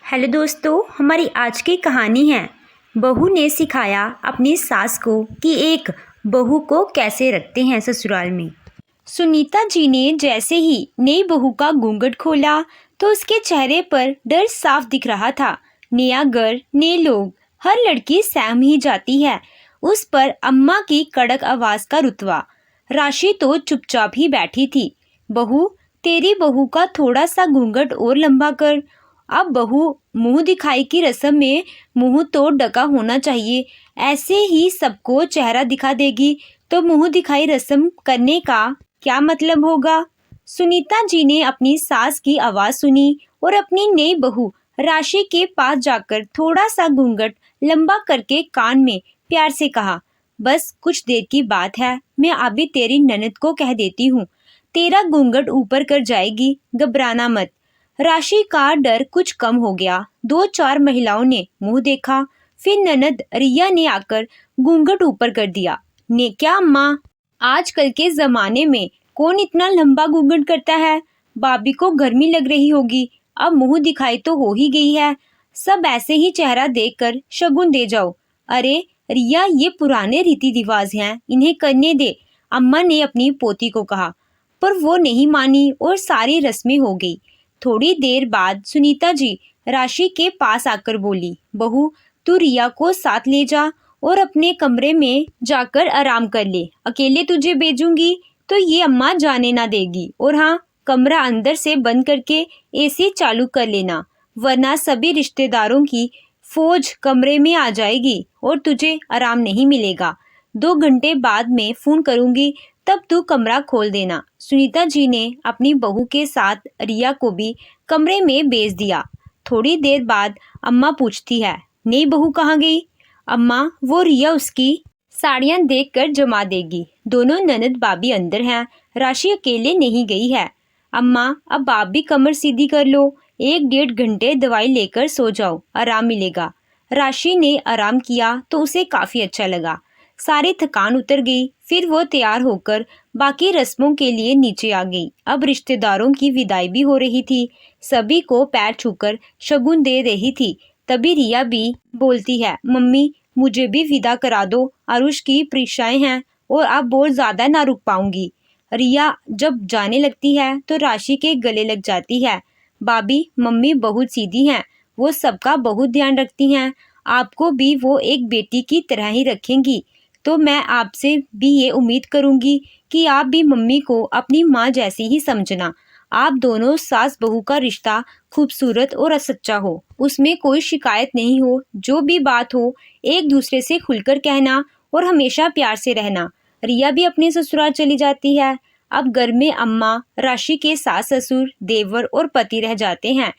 Hello दोस्तों, हमारी आज की कहानी है बहू ने सिखाया अपनी सास को कि एक बहू को कैसे रखते हैं ससुराल में। सुनीता जी ने जैसे ही नई बहू का घूंघट खोला तो उसके चेहरे पर डर साफ दिख रहा था। नया घर, नए लोग, हर लड़की सहम ही जाती है। उस पर अम्मा की कड़क आवाज का रुतबा। राशि तो चुपचाप ही बैठी थी। बहू, तेरी बहू का थोड़ा सा घूंघट और लंबा कर। अब बहू मुंह दिखाई की रस्म में मुंह तो ढका होना चाहिए। ऐसे ही सबको चेहरा दिखा देगी तो मुंह दिखाई रस्म करने का क्या मतलब होगा। सुनीता जी ने अपनी सास की आवाज सुनी और अपनी नई बहू राशि के पास जाकर थोड़ा सा घूंघट लंबा करके कान में प्यार से कहा, बस कुछ देर की बात है, मैं अभी तेरी ननद को कह देती हूँ, तेरा घूंघट ऊपर कर जाएगी, घबराना मत। राशि का डर कुछ कम हो गया। दो चार महिलाओं ने मुंह देखा, फिर ननद रिया ने आकर घूंघट ऊपर कर दिया। ने क्या अम्मा, आजकल के जमाने में कौन इतना लंबा घूंघट करता है। भाभी को गर्मी लग रही होगी, अब मुंह दिखाई तो हो ही गई है, सब ऐसे ही चेहरा देखकर शगुन दे जाओ। अरे रिया, ये पुराने रीति रिवाज हैं, इन्हें करने दे, अम्मा ने अपनी पोती को कहा। पर वो नहीं मानी और सारी रस्में हो गई। थोड़ी देर बाद सुनीता जी राशि के पास आकर बोली, बहू तू रिया को साथ ले जा और अपने कमरे में जाकर आराम कर ले। अकेले तुझे भेजूंगी तो ये अम्मा जाने ना देगी। और हाँ, कमरा अंदर से बंद करके एसी चालू कर लेना, वरना सभी रिश्तेदारों की फौज कमरे में आ जाएगी और तुझे आराम नहीं मिलेगा। 2 घंटे बाद में फोन करूंगी, तब तू कमरा खोल देना। सुनीता जी ने अपनी बहू के साथ रिया को भी कमरे में भेज दिया। थोड़ी देर बाद अम्मा पूछती है, नई बहू कहाँ गई। अम्मा, वो रिया उसकी साड़ियाँ देखकर जमा देगी। दोनों ननद भाभी अंदर हैं, राशि अकेले नहीं गई है। अम्मा, अब आप भी कमर सीधी कर लो, 1-1.5 घंटे दवाई लेकर सो जाओ, आराम मिलेगा। राशि ने आराम किया तो उसे काफी अच्छा लगा, सारी थकान उतर गई। फिर वो तैयार होकर बाकी रस्मों के लिए नीचे आ गई। अब रिश्तेदारों की विदाई भी हो रही थी, सभी को पैर छूकर शगुन दे रही थी। तभी रिया भी बोलती है, मम्मी मुझे भी विदा करा दो, आरुष की परीक्षाएं हैं और अब बहुत ज्यादा ना रुक पाऊंगी। रिया जब जाने लगती है तो राशि के गले लग जाती है। भाभी, मम्मी बहुत सीधी हैं, वो सबका बहुत ध्यान रखती हैं, आपको भी वो एक बेटी की तरह ही रखेंगी। तो मैं आपसे भी ये उम्मीद करूंगी कि आप भी मम्मी को अपनी माँ जैसी ही समझना। आप दोनों सास बहू का रिश्ता खूबसूरत और सच्चा हो, उसमें कोई शिकायत नहीं हो। जो भी बात हो एक दूसरे से खुलकर कहना और हमेशा प्यार से रहना। रिया भी अपने ससुराल चली जाती है। अब घर में अम्मा, राशि के सास ससुर, देवर और पति रह जाते हैं।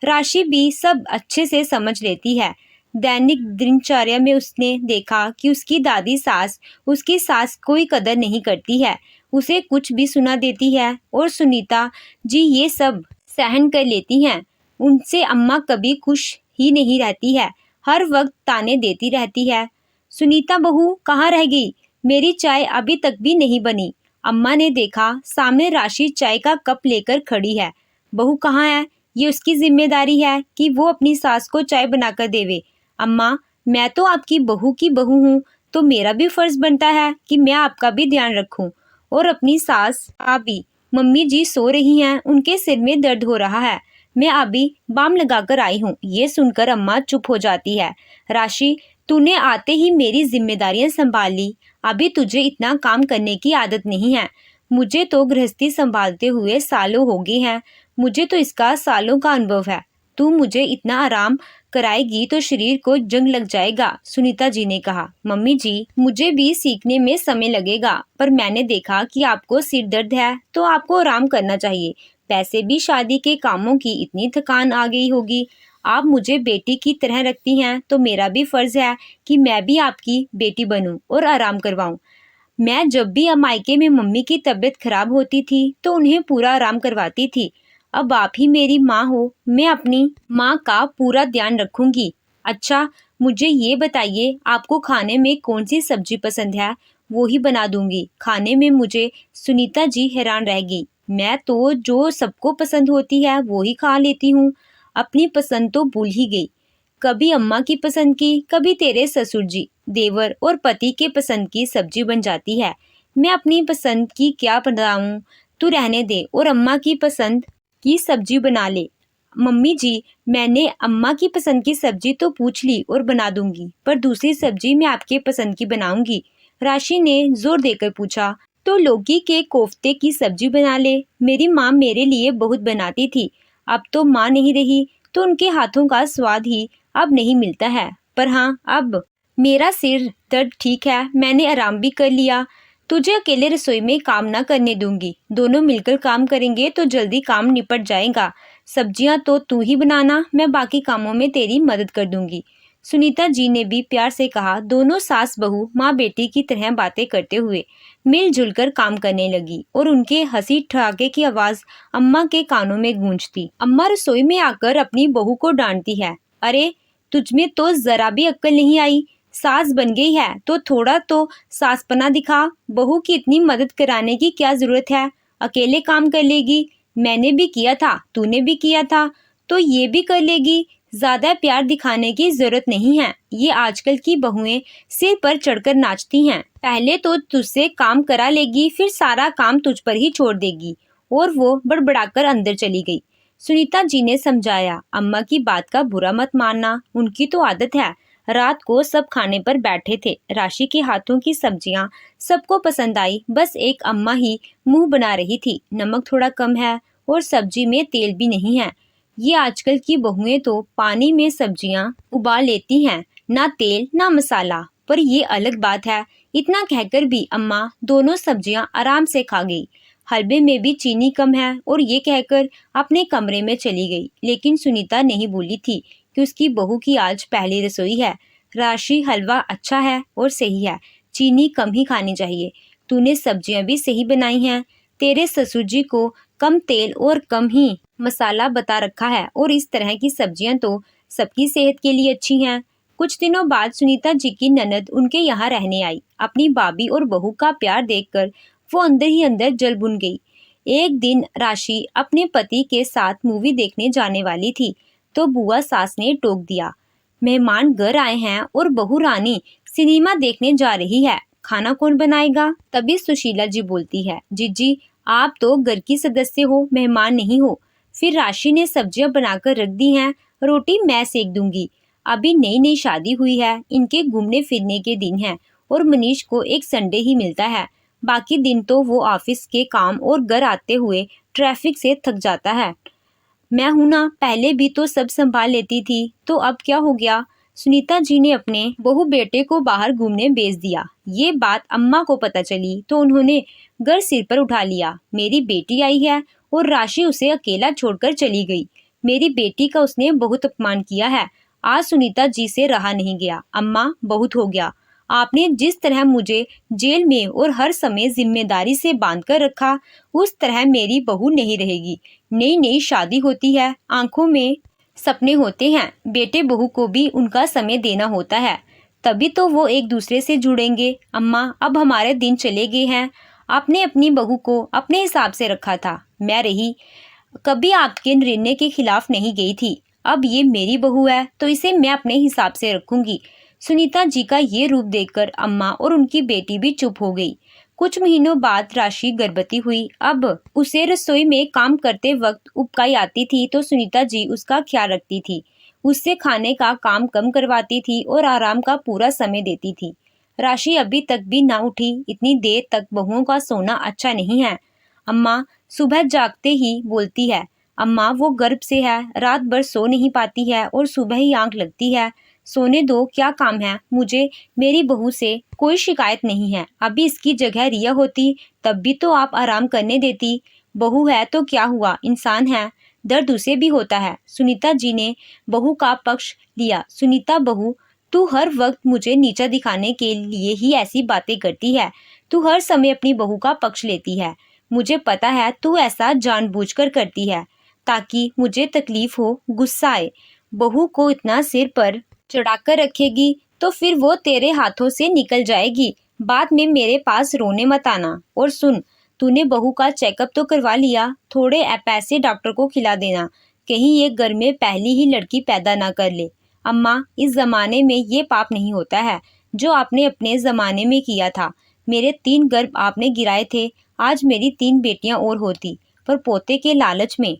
राशि भी सब अच्छे से समझ लेती है। दैनिक दिनचर्या में उसने देखा कि उसकी दादी सास उसकी सास कोई कदर नहीं करती है, उसे कुछ भी सुना देती है और सुनीता जी ये सब सहन कर लेती हैं। उनसे अम्मा कभी खुश ही नहीं रहती है, हर वक्त ताने देती रहती है। सुनीता बहू कहाँ रह गई, मेरी चाय अभी तक भी नहीं बनी। अम्मा ने देखा सामने राशि चाय का कप लेकर खड़ी है। बहू कहाँ है, ये उसकी जिम्मेदारी है कि वो अपनी सास को चाय बनाकर देवे। अम्मा, मैं तो आपकी बहू की बहू हूँ, तो मेरा भी फर्ज बनता है कि मैं आपका भी ध्यान रखूं। और अपनी सास आबी, मम्मी जी सो रही हैं, उनके सिर में दर्द हो रहा है, मैं अभी बाम लगाकर आई हूँ। ये सुनकर अम्मा चुप हो जाती है। राशि, तूने आते ही मेरी जिम्मेदारियां संभाल ली, अभी तुझे इतना काम करने की आदत नहीं है। मुझे तो गृहस्थी संभालते हुए सालों हो गए हैं, मुझे तो इसका सालों का अनुभव है। तू मुझे इतना आराम कराएगी तो शरीर को जंग लग जाएगा। सुनीता जी ने कहा, मम्मी जी मुझे भी सीखने में समय लगेगा, पर मैंने देखा कि आपको सिर दर्द है तो आपको आराम करना चाहिए। वैसे भी शादी के कामों की इतनी थकान आ गई होगी, आप मुझे बेटी की तरह रखती हैं तो मेरा भी फर्ज है कि मैं भी आपकी बेटी बनूं और आराम करवाऊं। मैं जब भी मायके में मम्मी की तबीयत खराब होती थी तो उन्हें पूरा आराम करवाती थी। अब आप ही मेरी माँ हो, मैं अपनी माँ का पूरा ध्यान रखूंगी। अच्छा, मुझे ये बताइए आपको खाने में कौन सी सब्जी पसंद है, वो ही बना दूंगी। खाने में मुझे सुनीता जी हैरान रह गई, मैं तो जो सबको पसंद होती है वो ही खा लेती हूँ। अपनी पसंद तो भूल ही गई। कभी अम्मा की पसंद की, कभी तेरे ससुर जी, देवर और पति के पसंद की सब्जी बन जाती है। मैं अपनी पसंद की क्या बनाऊं? तू रहने दे और अम्मा की पसंद की सब्जी बना ले। मम्मी जी, मैंने अम्मा की पसंद की सब्जी तो पूछ ली और बना दूंगी, पर दूसरी सब्जी मैं आपके पसंद की बनाऊंगी। राशि ने जोर देकर पूछा, तो लौकी के कोफ्ते की सब्जी बना ले। मेरी माँ मेरे लिए बहुत बनाती थी, अब तो माँ नहीं रही तो उनके हाथों का स्वाद ही अब नहीं मिलता है। पर हाँ, अब मेरा सिर दर्द ठीक है, मैंने आराम भी कर लिया। तुझे अकेले रसोई में काम ना करने दूंगी, दोनों मिलकर काम करेंगे तो जल्दी काम निपट जाएगा। सब्जियां तो तू ही बनाना, मैं बाकी कामों में तेरी मदद कर दूंगी। सुनीता जी ने भी प्यार से कहा। दोनों सास बहू माँ बेटी की तरह बातें करते हुए मिलजुल कर काम करने लगी और उनके हंसी ठहाके की आवाज अम्मा के कानों में गूंजती। अम्मा रसोई में आकर अपनी बहू को डांटती है, अरे तुझमें तो जरा भी अक्ल नहीं आई, सास बन गई है तो थोड़ा तो सासपना दिखा। बहू की इतनी मदद कराने की क्या जरूरत है, अकेले काम कर लेगी। मैंने भी किया था, तूने भी किया था, तो ये भी कर लेगी। ज्यादा प्यार दिखाने की जरूरत नहीं है। ये आजकल की बहुएं सिर पर चढ़कर नाचती हैं। पहले तो तुझसे काम करा लेगी, फिर सारा काम तुझ पर ही छोड़ देगी। और वो बड़बड़ाकर अंदर चली गई। सुनीता जी ने समझाया, अम्मा की बात का बुरा मत मानना, उनकी तो आदत है। रात को सब खाने पर बैठे थे। राशि के हाथों की सब्जियां सबको पसंद आई, बस एक अम्मा ही मुंह बना रही थी। नमक थोड़ा कम है और सब्जी में तेल भी नहीं है। ये आजकल की बहुएं तो पानी में सब्जियां उबाल लेती हैं, ना तेल ना मसाला। पर ये अलग बात है। इतना कहकर भी अम्मा दोनों सब्जियां आराम से खा गई। हलवे में भी चीनी कम है और ये कहकर अपने कमरे में चली गई। लेकिन सुनीता नहीं भूली थी कि उसकी बहू की आज पहली रसोई है। राशि, हलवा अच्छा है और सही है, चीनी कम ही खानी चाहिए। तूने सब्जियां भी सही बनाई हैं। तेरे ससुर जी को कम तेल और कम ही मसाला बता रखा है और इस तरह की सब्जियां तो सबकी सेहत के लिए अच्छी हैं। कुछ दिनों बाद सुनीता जी की ननद उनके यहाँ रहने आई। अपनी भाभी और बहू का प्यार देखकर वो अंदर ही अंदर जल भुन गई। एक दिन राशि अपने पति के साथ मूवी देखने जाने वाली थी तो बुआ सास ने टोक दिया, मेहमान घर आए हैं और बहू रानी सिनेमा देखने जा रही है, खाना कौन बनाएगा? तभी सुशीला जी बोलती है, जीजी आप तो घर की सदस्य हो, मेहमान नहीं हो। फिर राशि ने सब्जियां बनाकर रख दी हैं, रोटी मैं सेक दूंगी। अभी नई नई शादी हुई है, इनके घूमने फिरने के दिन हैं और मनीष को एक संडे ही मिलता है। बाकी दिन तो वो ऑफिस के काम और घर आते हुए ट्रैफिक से थक जाता है। मैं हूं ना, पहले भी तो सब संभाल लेती थी, तो अब क्या हो गया? सुनीता जी ने अपने बहू बेटे को बाहर घूमने भेज दिया। ये बात अम्मा को पता चली तो उन्होंने घर सिर पर उठा लिया। मेरी बेटी आई है और राशि उसे अकेला छोड़कर चली गई। मेरी बेटी का उसने बहुत अपमान किया है। आज सुनीता जी से रहा नहीं गया। अम्मा, बहुत हो गया। आपने जिस तरह मुझे जेल में और हर समय जिम्मेदारी से बांध कर रखा, उस तरह मेरी बहू नहीं रहेगी। नई नई शादी होती है, आंखों में सपने होते हैं, बेटे बहू को भी उनका समय देना होता है, तभी तो वो एक दूसरे से जुड़ेंगे। अम्मा, अब हमारे दिन चले गए हैं। आपने अपनी बहू को अपने हिसाब से रखा था, मैं रही कभी आपके निर्णय के खिलाफ नहीं गई थी। अब ये मेरी बहू है तो इसे मैं अपने हिसाब से रखूंगी। सुनीता जी का ये रूप देखकर अम्मा और उनकी बेटी भी चुप हो गई। कुछ महीनों बाद राशि गर्भवती हुई। अब उसे रसोई में काम करते वक्त उबकाई आती थी तो सुनीता जी उसका ख्याल रखती थी। उससे खाने का काम कम करवाती थी और आराम का पूरा समय देती थी। राशि अभी तक भी ना उठी। इतनी देर तक बहुओं का सोना अच्छा नहीं है। अम्मा सुबह जागते ही बोलती है, अम्मा वो गर्भ से है, रात भर सो नहीं पाती है और सुबह ही आंख लगती है। सोने दो, क्या काम है मुझे, मेरी बहू से कोई शिकायत नहीं है। अभी इसकी जगह रिया होती तब भी तो आप आराम करने देती। बहू है तो क्या हुआ, इंसान है, दर्द उसे भी होता है। सुनीता जी ने बहू का पक्ष लिया। सुनीता बहू, तू हर वक्त मुझे नीचा दिखाने के लिए ही ऐसी बातें करती है। तू हर समय अपनी बहू का पक्ष लेती है। मुझे पता है तू ऐसा जानबूझकर करती है ताकि मुझे तकलीफ हो, गुस्सा आए। बहू को इतना सिर पर चढ़ाकर रखेगी तो फिर वो तेरे हाथों से निकल जाएगी। बाद में मेरे पास रोने मत आना। और सुन, तूने बहू का चेकअप तो करवा लिया, थोड़े पैसे डॉक्टर को खिला देना। कहीं ये घर में पहली ही लड़की पैदा ना कर ले। अम्मा, इस ज़माने में ये पाप नहीं होता है जो आपने अपने ज़माने में किया था। मेरे 3 गर्भ आपने गिराए थे, आज मेरी 3 बेटियां और होती, पर पोते के लालच में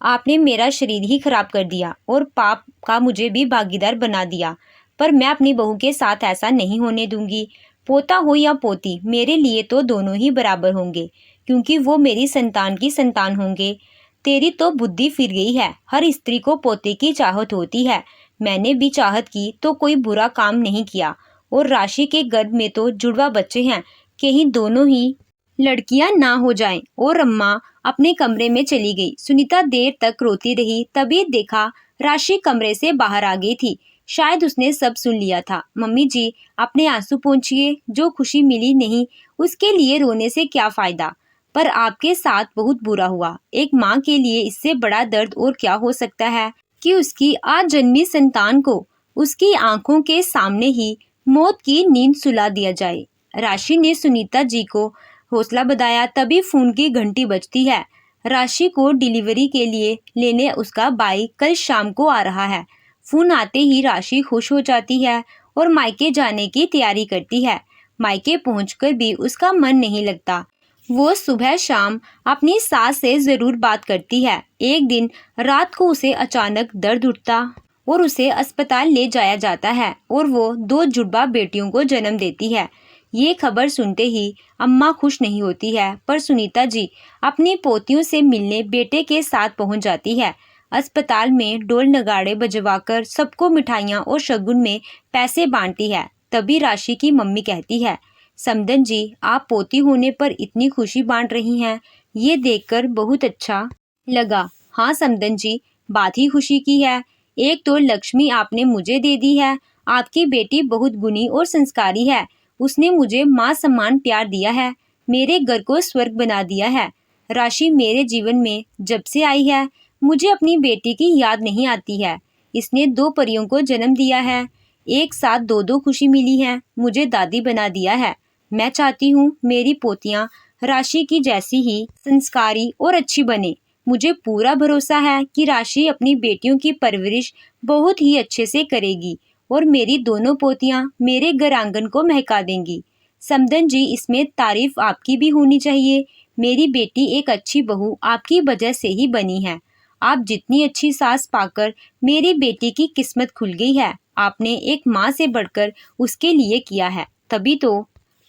आपने मेरा शरीर ही खराब कर दिया और पाप का मुझे भी भागीदार बना दिया। पर मैं अपनी बहू के साथ ऐसा नहीं होने दूंगी। पोता हो या पोती, मेरे लिए तो दोनों ही बराबर होंगे, क्योंकि वो मेरी संतान की संतान होंगे। तेरी तो बुद्धि फिर गई है। हर स्त्री को पोते की चाहत होती है। मैंने भी चाहत की तो कोई बुरा काम नहीं किया। और राशि के गर्भ में तो जुड़वा बच्चे हैं, कहीं दोनों ही लड़कियां ना हो जाएं। और अम्मा अपने कमरे में चली गई। सुनीता देर तक रोती रही, तभी देखा राशि कमरे से बाहर आ गई थी। शायद उसने सब सुन लिया था। मम्मी जी, अपने आंसू पोंछिए, जो खुशी मिली नहीं उसके लिए रोने से क्या फायदा। पर आपके साथ बहुत बुरा हुआ। एक माँ के लिए इससे बड़ा दर्द और क्या हो सकता है कि उसकी आजन्मी संतान को उसकी आंखों के सामने ही मौत की नींद सुला दिया जाए। राशि ने सुनीता जी को हौसला बढ़ाया, तभी फोन की घंटी बजती है। राशि को डिलीवरी के लिए लेने उसका भाई कल शाम को आ रहा है। फोन आते ही राशि खुश हो जाती है और मायके जाने की तैयारी करती है। मायके पहुंचकर भी उसका मन नहीं लगता। वो सुबह शाम अपनी सास से जरूर बात करती है। एक दिन रात को उसे अचानक दर्द उठता और उसे अस्पताल ले जाया जाता है और वो 2 जुड़वा बेटियों को जन्म देती है। ये खबर सुनते ही अम्मा खुश नहीं होती है, पर सुनीता जी अपनी पोतियों से मिलने बेटे के साथ पहुंच जाती है। अस्पताल में ढोल नगाड़े बजवाकर सबको मिठाइयाँ और शगुन में पैसे बांटती है। तभी राशि की मम्मी कहती है, समदन जी, आप पोती होने पर इतनी खुशी बांट रही हैं, ये देखकर बहुत अच्छा लगा। हाँ समदन जी, बात ही खुशी की है। एक तो लक्ष्मी आपने मुझे दे दी है। आपकी बेटी बहुत गुणी और संस्कारी है। उसने मुझे माँ समान प्यार दिया है, मेरे घर को स्वर्ग बना दिया है। राशि मेरे जीवन में जब से आई है, मुझे अपनी बेटी की याद नहीं आती है। इसने 2 परियों को जन्म दिया है, एक साथ 2-2 खुशी मिली है, मुझे दादी बना दिया है। मैं चाहती हूँ मेरी पोतियाँ राशि की जैसी ही संस्कारी और अच्छी बने। मुझे पूरा भरोसा है कि राशि अपनी बेटियों की परवरिश बहुत ही अच्छे से करेगी और मेरी दोनों पोतियां मेरे घर आंगन को महका देंगी। समदन जी, इसमें तारीफ आपकी भी होनी चाहिए। मेरी बेटी एक अच्छी बहू आपकी वजह से ही बनी है। आप जितनी अच्छी सास पाकर मेरी बेटी की किस्मत खुल गई है, आपने एक माँ से बढ़कर उसके लिए किया है, तभी तो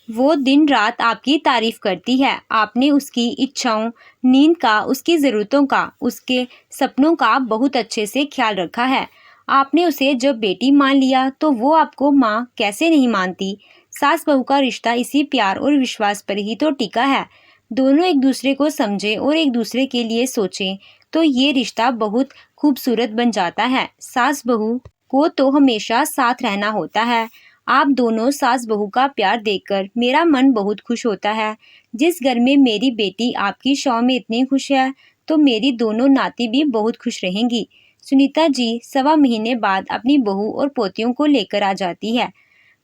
वो दिन रात आपकी तारीफ करती है। आपने उसकी इच्छाओं, नींद का, उसकी ज़रूरतों का, उसके सपनों का बहुत अच्छे से ख्याल रखा है। आपने उसे जब बेटी मान लिया तो वो आपको माँ कैसे नहीं मानती। सास बहू का रिश्ता इसी प्यार और विश्वास पर ही तो टिका है। दोनों एक दूसरे को समझें और एक दूसरे के लिए सोचें तो ये रिश्ता बहुत खूबसूरत बन जाता है। सास बहू को तो हमेशा साथ रहना होता है। आप दोनों सास बहू का प्यार देखकर मेरा मन बहुत खुश होता है। जिस घर में मेरी बेटी आपकी शौ में इतनी खुश है, तो मेरी दोनों नाती भी बहुत खुश रहेंगी। सुनीता जी 1.25 महीने बाद अपनी बहू और पोतियों को लेकर आ जाती है।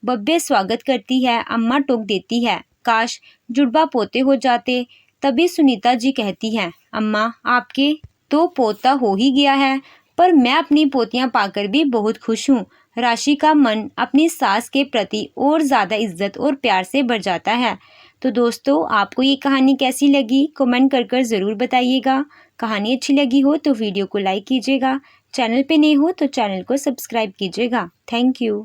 बब्बे स्वागत करती है, अम्मा टोक देती है, काश जुड़वा पोते हो जाते। तभी सुनीता जी कहती हैं, अम्मा आपके तो पोता हो ही गया है, पर मैं अपनी पोतियां पाकर भी बहुत खुश हूँ। राशि का मन अपनी सास के प्रति और ज़्यादा इज्जत और प्यार से भर जाता है। तो दोस्तों, आपको ये कहानी कैसी लगी कमेंट कर ज़रूर बताइएगा। कहानी अच्छी लगी हो तो वीडियो को लाइक कीजिएगा। चैनल पे नए हो तो चैनल को सब्सक्राइब कीजिएगा। Thank you.